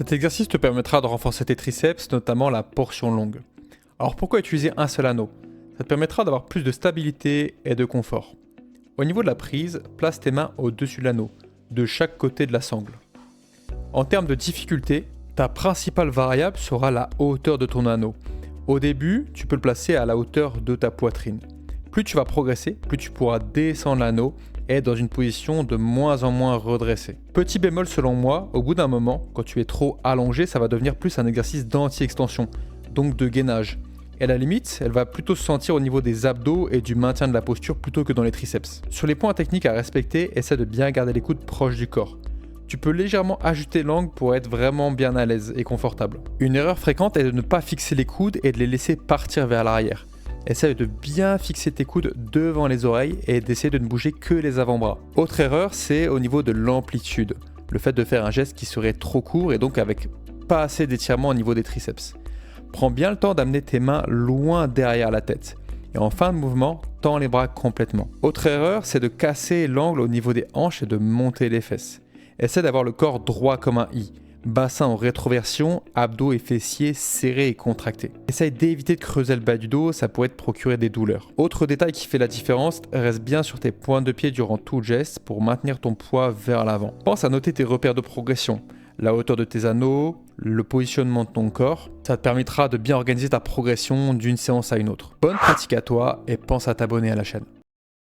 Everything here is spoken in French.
Cet exercice te permettra de renforcer tes triceps, notamment la portion longue. Alors pourquoi utiliser un seul anneau? Ça te permettra d'avoir plus de stabilité et de confort. Au niveau de la prise, place tes mains au-dessus de l'anneau, de chaque côté de la sangle. En termes de difficulté, ta principale variable sera la hauteur de ton anneau. Au début, tu peux le placer à la hauteur de ta poitrine. Plus tu vas progresser, plus tu pourras descendre l'anneau et être dans une position de moins en moins redressée. Petit bémol selon moi, au bout d'un moment, quand tu es trop allongé, ça va devenir plus un exercice d'anti-extension, donc de gainage. Et à la limite, elle va plutôt se sentir au niveau des abdos et du maintien de la posture plutôt que dans les triceps. Sur les points techniques à respecter, essaie de bien garder les coudes proches du corps. Tu peux légèrement ajuster l'angle pour être vraiment bien à l'aise et confortable. Une erreur fréquente est de ne pas fixer les coudes et de les laisser partir vers l'arrière. Essaye de bien fixer tes coudes devant les oreilles et d'essayer de ne bouger que les avant-bras. Autre erreur, c'est au niveau de l'amplitude. Le fait de faire un geste qui serait trop court et donc avec pas assez d'étirement au niveau des triceps. Prends bien le temps d'amener tes mains loin derrière la tête. Et en fin de mouvement, tends les bras complètement. Autre erreur, c'est de casser l'angle au niveau des hanches et de monter les fesses. Essaie d'avoir le corps droit comme un I. Bassin en rétroversion, abdos et fessiers serrés et contractés. Essaye d'éviter de creuser le bas du dos, ça pourrait te procurer des douleurs. Autre détail qui fait la différence, reste bien sur tes pointes de pied durant tout geste pour maintenir ton poids vers l'avant. Pense à noter tes repères de progression, la hauteur de tes anneaux, le positionnement de ton corps. Ça te permettra de bien organiser ta progression d'une séance à une autre. Bonne pratique à toi et pense à t'abonner à la chaîne.